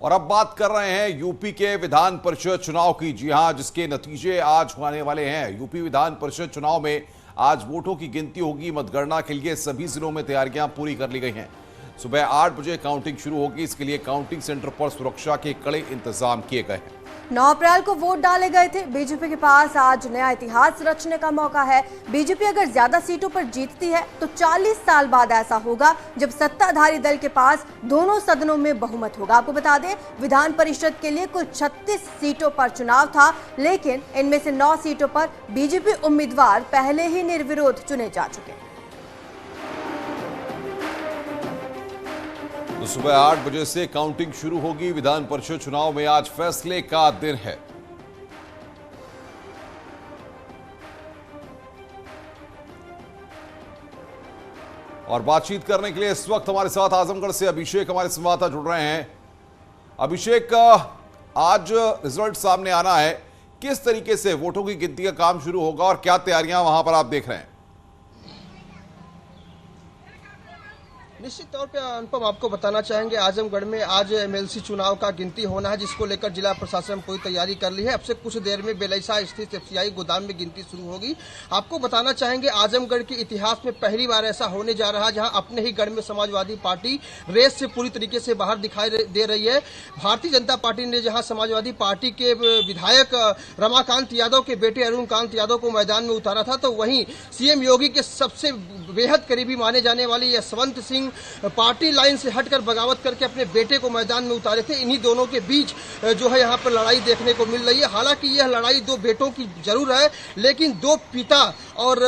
और अब बात कर रहे हैं यूपी के विधान परिषद चुनाव की। जी हां, जिसके नतीजे आज आने वाले हैं। यूपी विधान परिषद चुनाव में आज वोटों की गिनती होगी। मतगणना के लिए सभी जिलों में तैयारियां पूरी कर ली गई हैं। सुबह 8 बजे काउंटिंग शुरू होगी। इसके लिए काउंटिंग सेंटर पर सुरक्षा के कड़े इंतजाम किए गए हैं। 9 अप्रैल को वोट डाले गए थे। बीजेपी के पास आज नया इतिहास रचने का मौका है। बीजेपी अगर ज्यादा सीटों पर जीतती है तो 40 साल बाद ऐसा होगा जब सत्ताधारी दल के पास दोनों सदनों में बहुमत होगा। आपको बता दें, विधान परिषद के लिए कुल 36 सीटों पर चुनाव था, लेकिन इनमें से 9 सीटों पर बीजेपी उम्मीदवार पहले ही निर्विरोध चुने जा चुके हैं। तो सुबह 8 बजे से काउंटिंग शुरू होगी। विधान परिषद चुनाव में आज फैसले का दिन है। और बातचीत करने के लिए इस वक्त हमारे साथ आजमगढ़ से अभिषेक हमारे संवाददाता जुड़ रहे हैं। अभिषेक, आज रिजल्ट सामने आना है, किस तरीके से वोटों की गिनती का काम शुरू होगा और क्या तैयारियां वहां पर आप देख रहे हैं? निश्चित तौर पे अनुपम, आपको बताना चाहेंगे आजमगढ़ में आज एमएलसी चुनाव का गिनती होना है, जिसको लेकर जिला प्रशासन पूरी तैयारी कर ली है। अब से कुछ देर में बेलैसा स्थित एफसीआई गोदाम में गिनती शुरू होगी। आपको बताना चाहेंगे आजमगढ़ के इतिहास में पहली बार ऐसा होने जा रहा है जहां अपने ही गढ़ में समाजवादी पार्टी रेस से पूरी तरीके से बाहर दिखाई दे रही है। भारतीय जनता पार्टी ने जहां समाजवादी पार्टी के विधायक रमाकांत यादव के बेटे अरुण कांत यादव को मैदान में उतारा था, तो वहीं सीएम योगी के सबसे बेहद करीबी माने जाने वाले यशवंत सिंह पार्टी लाइन से हटकर बगावत करके अपने बेटे को मैदान में उतारे थे। इन्हीं दोनों के बीच जो है यहाँ पर लड़ाई देखने को मिल रही है। हालांकि यह लड़ाई दो बेटों की जरूर है, लेकिन दो पिता और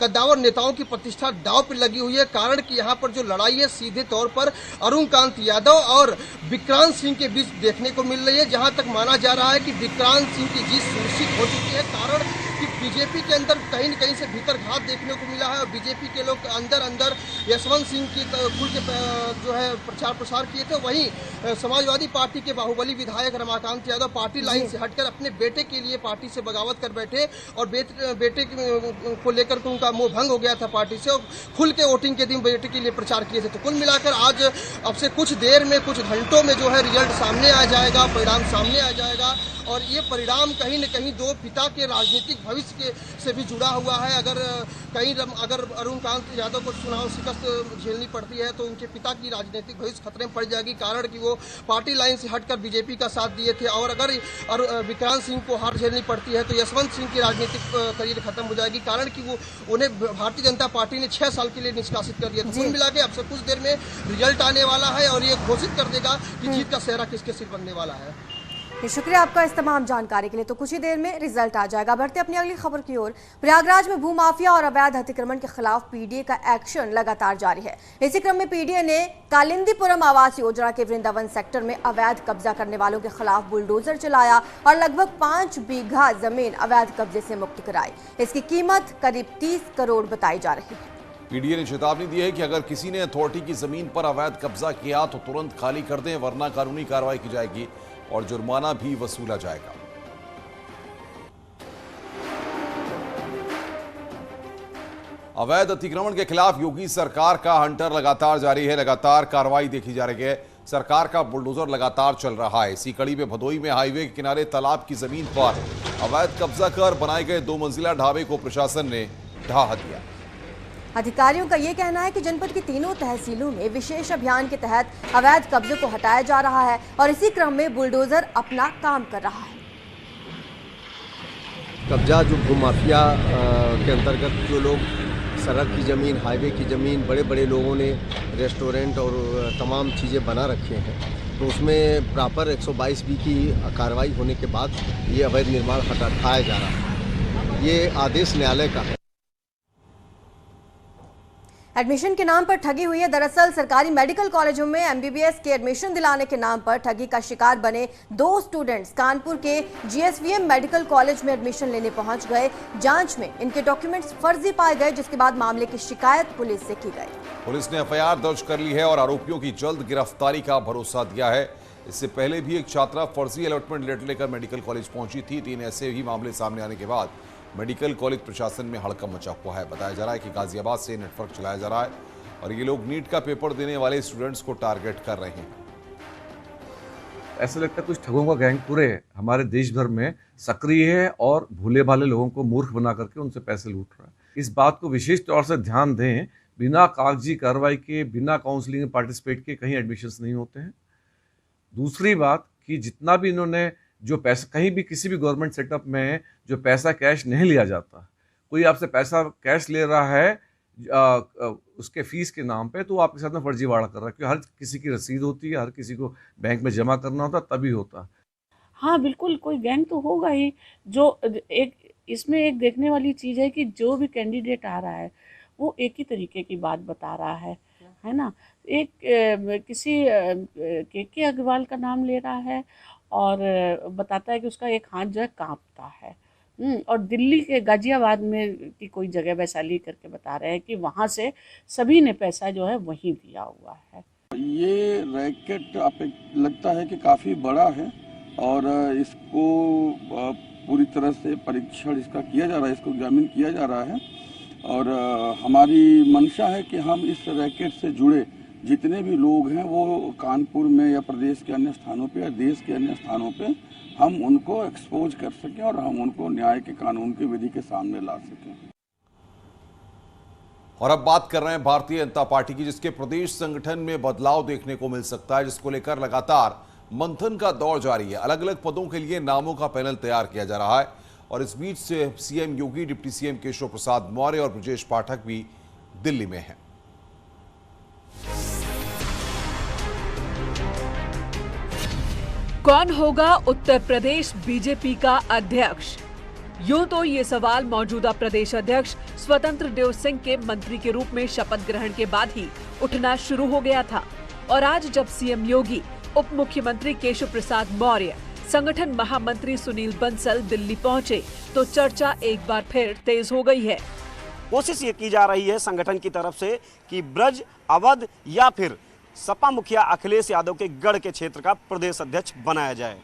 कद्दावर नेताओं की प्रतिष्ठा दांव पर लगी हुई है। कारण कि यहाँ पर जो लड़ाई है सीधे तौर पर अरुण कांत यादव और विक्रांत सिंह के बीच देखने को मिल रही है, जहां तक माना जा रहा है कि विक्रांत सिंह की जीत सुनिश्चित हो चुकी है। कारण कि बीजेपी के अंदर कहीं न कहीं से भीतर घात देखने को मिला है और बीजेपी के लोग अंदर यशवंत सिंह की खुल के जो है प्रचार प्रसार किए थे। वहीं समाजवादी पार्टी के बाहुबली विधायक रमाकांत यादव पार्टी लाइन से हटकर अपने बेटे के लिए पार्टी से बगावत कर बैठे और बेटे को लेकर उनका मोह भंग हो गया था पार्टी से, और खुल के वोटिंग के दिन बेटे के लिए प्रचार किए थे। तो कुल मिलाकर आज अब से कुछ देर में, कुछ घंटों में जो है रिजल्ट सामने आ जाएगा, परिणाम सामने आ जाएगा। और ये परिणाम कहीं न कहीं दो पिता के राजनीतिक भविष्य से भी जुड़ा हुआ है। अगर अरुण कांत यादव को चुनाव शिकस्त झेलनी पड़ती है तो उनके पिता की राजनीतिक भविष्य खतरे में पड़ जाएगी। कारण कि वो पार्टी लाइन से हटकर बीजेपी का साथ दिए थे, और अगर विक्रांत सिंह को हार झेलनी पड़ती है तो यशवंत सिंह की राजनीतिक करियर खत्म हो जाएगी। कारण कि वो उन्हें भारतीय जनता पार्टी ने 6 साल के लिए निष्कासित कर दिया। तो कुल मिला के अब से कुछ देर में रिजल्ट आने वाला है और ये घोषित कर देगा कि जीत का सेहरा किसके सिर बनने वाला है। शुक्रिया आपका इस तमाम जानकारी के लिए। तो कुछ ही देर में रिजल्ट आ जाएगा। बढ़ते अपनी अगली खबर की ओर। प्रयागराज में भूमाफिया और अवैध अतिक्रमण के खिलाफ पीडीए का एक्शन लगातार जारी है। इसी क्रम में पीडीए ने कालिंदीपुरम आवास योजना के वृंदावन सेक्टर में अवैध कब्जा करने वालों के खिलाफ बुलडोजर चलाया और लगभग 5 बीघा जमीन अवैध कब्जे से मुक्त कराई। इसकी कीमत करीब 30 करोड़ बताई जा रही है। पीडीए ने चेतावनी दी है कि अगर किसी ने अथॉरिटी की जमीन पर अवैध कब्जा किया तो तुरंत खाली कर दें, वरना कानूनी कार्रवाई की जाएगी और जुर्माना भी वसूला जाएगा। अवैध अतिक्रमण के खिलाफ योगी सरकार का हंटर लगातार जारी है। लगातार कार्रवाई देखी जा रही है। सरकार का बुलडोजर लगातार चल रहा है। इसी कड़ी में भदोई में हाईवे के किनारे तालाब की जमीन पर अवैध कब्जा कर बनाए गए 2 मंजिला ढाबे को प्रशासन ने ढहा दिया। अधिकारियों का यह कहना है कि जनपद की तीनों तहसीलों में विशेष अभियान के तहत अवैध कब्जे को हटाया जा रहा है और इसी क्रम में बुलडोजर अपना काम कर रहा है। कब्जा जो भूमाफिया के अंतर्गत जो लोग सड़क की ज़मीन, हाईवे की ज़मीन, बड़े बड़े लोगों ने रेस्टोरेंट और तमाम चीज़ें बना रखे हैं, तो उसमें प्रॉपर 122 बी की कार्रवाई होने के बाद ये अवैध निर्माण हटाया जा रहा है। ये आदेश न्यायालय का है। एडमिशन के नाम पर ठगी हुई है। दरअसल सरकारी मेडिकल कॉलेजों में एमबीबीएस के एडमिशन दिलाने के नाम पर ठगी का शिकार बने 2 स्टूडेंट्स कानपुर के जीएसवीएम मेडिकल कॉलेज में एडमिशन लेने पहुंच गए। जांच में इनके डॉक्यूमेंट्स फर्जी पाए गए, जिसके बाद मामले की शिकायत पुलिस से की गई। पुलिस ने एफआईआर दर्ज कर ली है और आरोपियों की जल्द गिरफ्तारी का भरोसा दिया है। इससे पहले भी एक छात्रा फर्जी अलॉटमेंट लेटर लेकर मेडिकल कॉलेज पहुंची थी। 3 ऐसे ही मामले सामने आने के बाद मेडिकल कॉलेज प्रशासन में हड़कंप मचा हुआ है। बताया जा रहा है कि गाजियाबाद से नेटवर्क चलाया जा रहा है और ये लोग नीट का पेपर देने वाले स्टूडेंट्स को टारगेट कर रहे हैं। ऐसा लगता है कुछ ठगों का गैंग पूरे हमारे देश भर में सक्रिय है और भोले भाले लोगों को मूर्ख बना करके उनसे पैसे लूट रहा है। इस बात को विशेष तौर से ध्यान दें, बिना कागजी कार्रवाई के, बिना काउंसलिंग में पार्टिसिपेट के कहीं एडमिशन्स नहीं होते हैं। दूसरी बात कि जितना भी इन्होंने जो पैसा, कहीं भी किसी भी गवर्नमेंट सेटअप में जो पैसा कैश नहीं लिया जाता, कोई आपसे पैसा कैश ले रहा है उसके फीस के नाम पे, तो आपके साथ में फर्जीवाड़ा कर रहा है, क्योंकि हर किसी की रसीद होती है, हर किसी को बैंक में जमा करना होता, तभी होता। हाँ बिल्कुल, कोई गैंग तो होगा ही। जो एक इसमें एक देखने वाली चीज़ है कि जो भी कैंडिडेट आ रहा है वो एक ही तरीके की बात बता रहा है ना। एक किसी के अग्रवाल का नाम ले रहा है और बताता है कि उसका एक हाथ जो है कांपता है, और दिल्ली के गाजियाबाद में की कोई जगह वैशाली करके बता रहे हैं कि वहाँ से सभी ने पैसा जो है वहीं दिया हुआ है। ये रैकेट आप लगता है कि काफ़ी बड़ा है और इसको पूरी तरह से परीक्षण इसका किया जा रहा है, इसको एग्जामिन किया जा रहा है और हमारी मंशा है कि हम इस रैकेट से जुड़े जितने भी लोग हैं वो कानपुर में या प्रदेश के अन्य स्थानों पे या देश के अन्य स्थानों पे हम उनको एक्सपोज कर सकें और हम उनको न्याय के कानून की विधि के सामने ला सकें। और अब बात कर रहे हैं भारतीय जनता पार्टी की, जिसके प्रदेश संगठन में बदलाव देखने को मिल सकता है, जिसको लेकर लगातार मंथन का दौर जारी है। अलग अलग पदों के लिए नामों का पैनल तैयार किया जा रहा है और इस बीच से सीएम योगी, डिप्टी सीएम केशव प्रसाद मौर्य और ब्रजेश पाठक भी दिल्ली में हैं। कौन होगा उत्तर प्रदेश बीजेपी का अध्यक्ष? यूं तो ये सवाल मौजूदा प्रदेश अध्यक्ष स्वतंत्र देव सिंह के मंत्री के रूप में शपथ ग्रहण के बाद ही उठना शुरू हो गया था और आज जब सीएम योगी, उप मुख्यमंत्री केशव प्रसाद मौर्य, संगठन महामंत्री सुनील बंसल दिल्ली पहुंचे तो चर्चा एक बार फिर तेज हो गई है। कोशिश ये की जा रही है संगठन की तरफ से कि ब्रज, अवध या फिर सपा मुखिया अखिलेश यादव के गढ़ के क्षेत्र का प्रदेश अध्यक्ष बनाया जाए।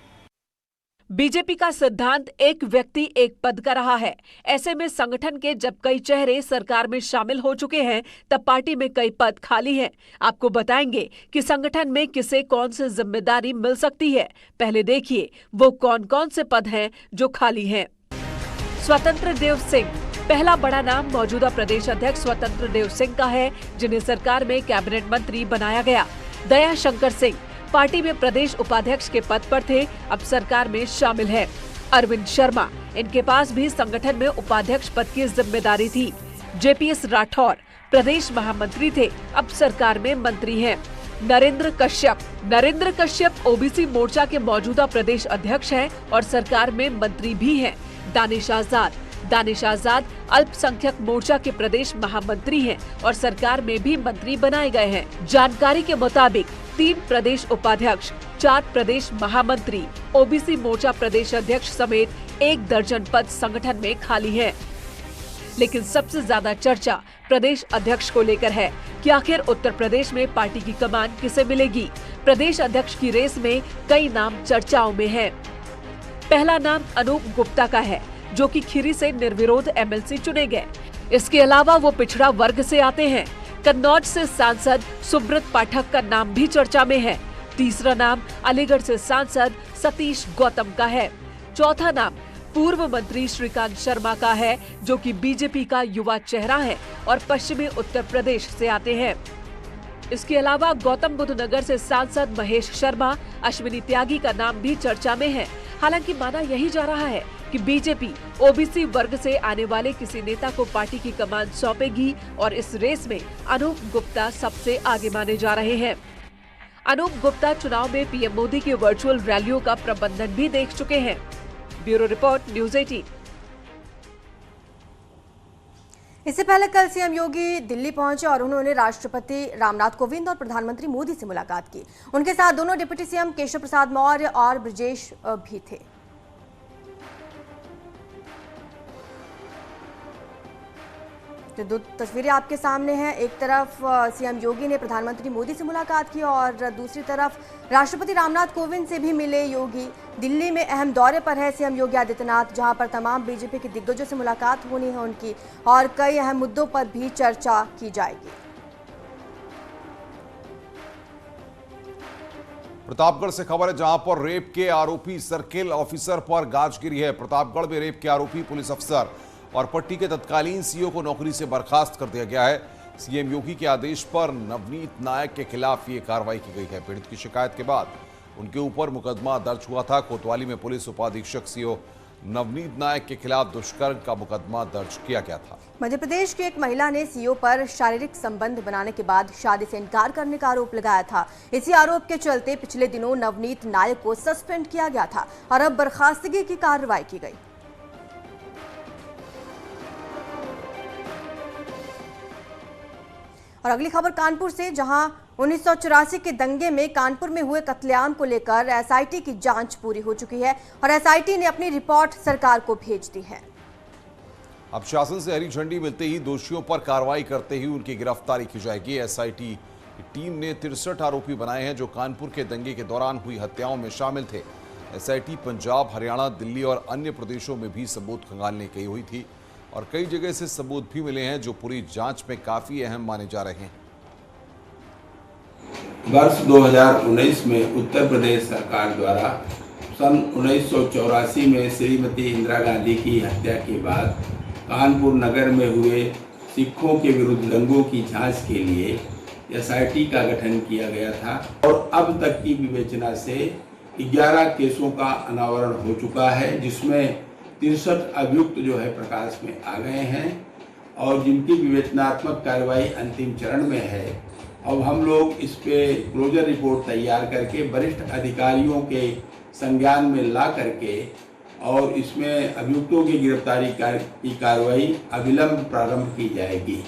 बीजेपी का सिद्धांत एक व्यक्ति एक पद का रहा है। ऐसे में संगठन के जब कई चेहरे सरकार में शामिल हो चुके हैं, तब पार्टी में कई पद खाली हैं। आपको बताएंगे कि संगठन में किसे कौन सी जिम्मेदारी मिल सकती है। पहले देखिए वो कौन कौन से पद हैं जो खाली हैं। स्वतंत्र देव सिंह, पहला बड़ा नाम मौजूदा प्रदेश अध्यक्ष स्वतंत्र देव सिंह का है, जिन्हें सरकार में कैबिनेट मंत्री बनाया गया। दया शंकर सिंह पार्टी में प्रदेश उपाध्यक्ष के पद पर थे, अब सरकार में शामिल है। अरविंद शर्मा, इनके पास भी संगठन में उपाध्यक्ष पद की जिम्मेदारी थी। जेपीएस राठौर प्रदेश महामंत्री थे, अब सरकार में मंत्री हैं। नरेंद्र कश्यप ओबीसी मोर्चा के मौजूदा प्रदेश अध्यक्ष हैं और सरकार में मंत्री भी हैं। दानिश आजाद अल्पसंख्यक मोर्चा के प्रदेश महामंत्री हैं और सरकार में भी मंत्री बनाए गए हैं। जानकारी के मुताबिक 3 प्रदेश उपाध्यक्ष, 4 प्रदेश महामंत्री, ओबीसी मोर्चा प्रदेश अध्यक्ष समेत 1 दर्जन पद संगठन में खाली हैं। लेकिन सबसे ज्यादा चर्चा प्रदेश अध्यक्ष को लेकर है कि आखिर उत्तर प्रदेश में पार्टी की कमान किसे मिलेगी। प्रदेश अध्यक्ष की रेस में कई नाम चर्चाओं में हैं। पहला नाम अनूप गुप्ता का है, जो कि खीरी से निर्विरोध एमएलसी चुने गए। इसके अलावा वो पिछड़ा वर्ग से आते हैं। कन्नौज से सांसद सुब्रत पाठक का नाम भी चर्चा में है। तीसरा नाम अलीगढ़ से सांसद सतीश गौतम का है। चौथा नाम पूर्व मंत्री श्रीकांत शर्मा का है, जो कि बीजेपी का युवा चेहरा है और पश्चिमी उत्तर प्रदेश से आते हैं। इसके अलावा गौतम बुद्ध नगर से सांसद महेश शर्मा, अश्विनी त्यागी का नाम भी चर्चा में है। हालांकि माना यही जा रहा है कि बीजेपी ओबीसी वर्ग से आने वाले किसी नेता को पार्टी की कमान सौंपेगी और इस रेस में अनूप गुप्ता सबसे आगे माने जा रहे हैं। अनूप गुप्ता चुनाव में पीएम मोदी की वर्चुअल रैलियों का प्रबंधन भी देख चुके हैं। Bureau report, news 18। इससे पहले कल सीएम योगी दिल्ली पहुंचे और उन्होंने राष्ट्रपति रामनाथ कोविंद और प्रधानमंत्री मोदी से मुलाकात की। उनके साथ दोनों डिप्टी सीएम केशव प्रसाद मौर्य और ब्रजेश भी थे। तो 2 तस्वीरें आपके सामने हैं। एक तरफ सीएम योगी ने प्रधानमंत्री मोदी से मुलाकात की और दूसरी तरफ राष्ट्रपति रामनाथ कोविंद से भी मिले योगी। दिल्ली में अहम दौरे पर है सीएम योगी आदित्यनाथ, जहां पर तमाम बीजेपी के दिग्गजों से मुलाकात होनी है उनकी और कई अहम मुद्दों पर भी चर्चा की जाएगी। प्रतापगढ़ से खबर है, जहां पर रेप के आरोपी सर्किल ऑफिसर पर गाज गिरी है। प्रतापगढ़ में रेप के आरोपी पुलिस अफसर और पट्टी के तत्कालीन सीओ को नौकरी से बर्खास्त कर दिया गया है। सीएम योगी के आदेश पर नवनीत नायक के खिलाफ ये कार्रवाई की गई है। पीड़ित की शिकायत के बाद उनके ऊपर मुकदमा दर्ज हुआ था। कोतवाली में पुलिस उपाधीक्षक सीओ नवनीत नायक के खिलाफ दुष्कर्म का मुकदमा दर्ज किया गया था। मध्य प्रदेश की एक महिला ने सीओ पर शारीरिक संबंध बनाने के बाद शादी से इनकार करने का आरोप लगाया था। इसी आरोप के चलते पिछले दिनों नवनीत नायक को सस्पेंड किया गया था और अब बर्खास्तगी की कार्रवाई की गई। और अगली खबर कानपुर से, जहां 1984 के दंगे में कानपुर में हुए कत्लेआम को लेकर एसआईटी की जांच पूरी हो चुकी है और एसआईटी ने अपनी रिपोर्ट सरकार को भेज दी है। अब शासन से हरी झंडी मिलते ही दोषियों पर कार्रवाई करते ही उनकी गिरफ्तारी की जाएगी। एसआईटी की टीम ने 63 आरोपी बनाए हैं जो कानपुर के दंगे के दौरान हुई हत्याओं में शामिल थे। एसआईटी पंजाब, हरियाणा, दिल्ली और अन्य प्रदेशों में भी सबूत खंगालने गई हुई थी और कई जगह से सबूत भी मिले हैं जो पूरी जांच में काफी अहम माने जा रहे हैं। वर्ष 2019 में उत्तर प्रदेश सरकार द्वारा सन 1984 में श्रीमती इंदिरा गांधी की हत्या के बाद कानपुर नगर में हुए सिखों के विरुद्ध दंगों की जांच के लिए एसआईटी का गठन किया गया था और अब तक की विवेचना से 11 केसों का अनावरण हो चुका है, जिसमें 63 अभियुक्त जो है प्रकाश में आ गए हैं और जिनकी विवेचनात्मक कार्रवाई अंतिम चरण में है। अब हम लोग इस पे क्लोजर रिपोर्ट तैयार करके वरिष्ठ अधिकारियों के संज्ञान में ला करके और इसमें अभियुक्तों की गिरफ्तारी की कार्रवाई अविलंब प्रारंभ की जाएगी।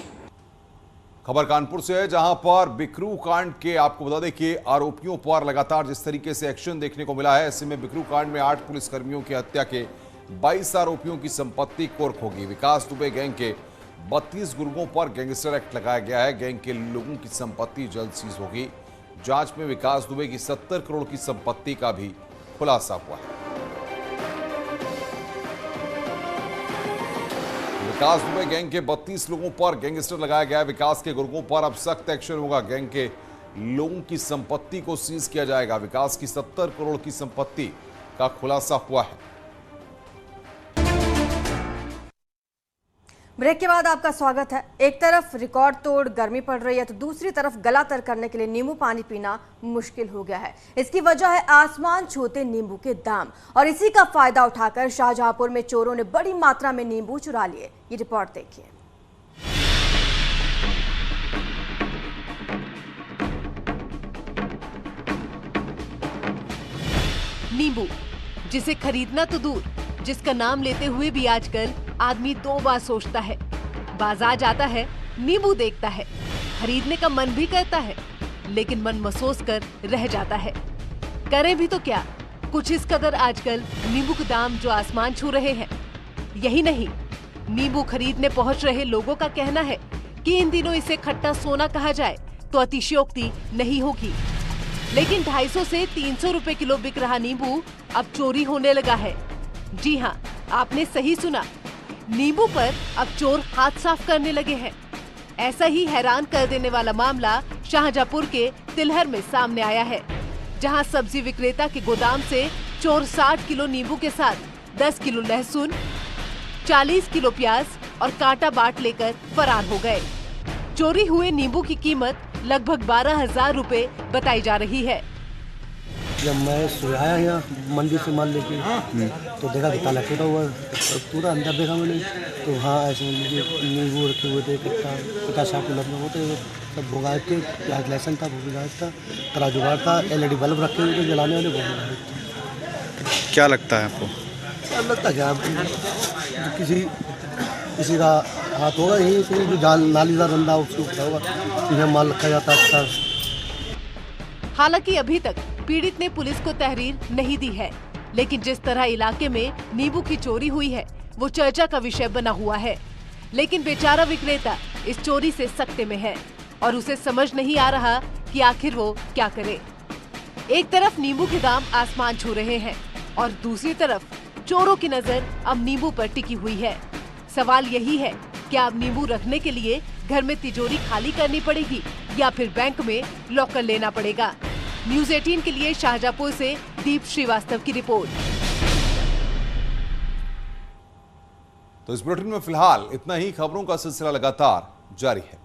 खबर कानपुर से है, जहां पर बिकरू कांड के आपको बता दें कि आरोपियों पर लगातार जिस तरीके से एक्शन देखने को मिला है, ऐसे में बिकरू कांड में 8 पुलिसकर्मियों की हत्या के 22 आरोपियों की संपत्ति कुर्क होगी। विकास दुबे गैंग के 32 गुर्गों पर गैंगस्टर एक्ट लगाया गया है। गैंग के लोगों की संपत्ति जल्द सीज होगी। जांच में विकास दुबे की 70 करोड़ की संपत्ति का भी खुलासा हुआ है। विकास दुबे गैंग के 32 लोगों पर गैंगस्टर लगाया गया है। विकास के गुर्गों पर अब सख्त एक्शन होगा। गैंग के लोगों की संपत्ति को सीज किया जाएगा। विकास की 70 करोड़ की संपत्ति का खुलासा हुआ है। ब्रेक के बाद आपका स्वागत है। एक तरफ रिकॉर्ड तोड़ गर्मी पड़ रही है तो दूसरी तरफ गला तर करने के लिए नींबू पानी पीना मुश्किल हो गया है। इसकी वजह है आसमान छूते नींबू के दाम और इसी का फायदा उठाकर शाहजहांपुर में चोरों ने बड़ी मात्रा में नींबू चुरा लिए। ये रिपोर्ट देखिए। नींबू, जिसे खरीदना तो दूर, जिसका नाम लेते हुए भी आजकल आदमी 2 बार सोचता है। बाजार जाता है, नींबू देखता है, खरीदने का मन भी करता है, लेकिन मन महसूस कर रह जाता है। करें भी तो क्या, कुछ इस कदर आजकल नींबू के दाम जो आसमान छू रहे हैं। यही नहीं, नींबू खरीदने पहुंच रहे लोगों का कहना है कि इन दिनों इसे खट्टा सोना कहा जाए तो अतिशयोक्ति नहीं होगी। लेकिन 250 से 300 रुपए किलो बिक रहा नींबू अब चोरी होने लगा है। जी हाँ, आपने सही सुना, नींबू पर अब चोर हाथ साफ करने लगे हैं। ऐसा ही हैरान कर देने वाला मामला शाहजहांपुर के तिलहर में सामने आया है, जहां सब्जी विक्रेता के गोदाम से चोर 60 किलो नींबू के साथ 10 किलो लहसुन, 40 किलो प्याज और कांटा बाट लेकर फरार हो गए। चोरी हुए नींबू की कीमत लगभग 12,000 रुपए बताई जा रही है। जब मैं सुबह यहाँ मंदिर से माल लेके तो देखा कि ताला टूटा हुआ, पूरा अंदर देखा मैंने तो वहाँ ऐसे नींबू रखे हुए थे, 50-60 किलो में होते सब भुगाए थे। प्याज लहसुन था, भुगाया था, तराजूगार था, LED बल्ब रखे हुए थे जलाने वाले, बहुत। क्या लगता है आपको? क्या लगता है क्या किसी का हाथ होगा, यही जो जाल नालीदार बंदा उसके ऊपर होगा, यहाँ माल रखा जाता है। हालांकि अभी तक पीड़ित ने पुलिस को तहरीर नहीं दी है, लेकिन जिस तरह इलाके में नींबू की चोरी हुई है वो चर्चा का विषय बना हुआ है। लेकिन बेचारा विक्रेता इस चोरी से सकते में है और उसे समझ नहीं आ रहा कि आखिर वो क्या करे। एक तरफ नींबू के दाम आसमान छू रहे हैं और दूसरी तरफ चोरों की नजर अब नींबू पर टिकी हुई है। सवाल यही है, क्या अब नींबू रखने के लिए घर में तिजोरी खाली करनी पड़ेगी या फिर बैंक में लॉकर लेना पड़ेगा? न्यूज 18 के लिए शाहजहांपुर से दीप श्रीवास्तव की रिपोर्ट। तो इस बुलेटिन में फिलहाल इतना ही। खबरों का सिलसिला लगातार जारी है।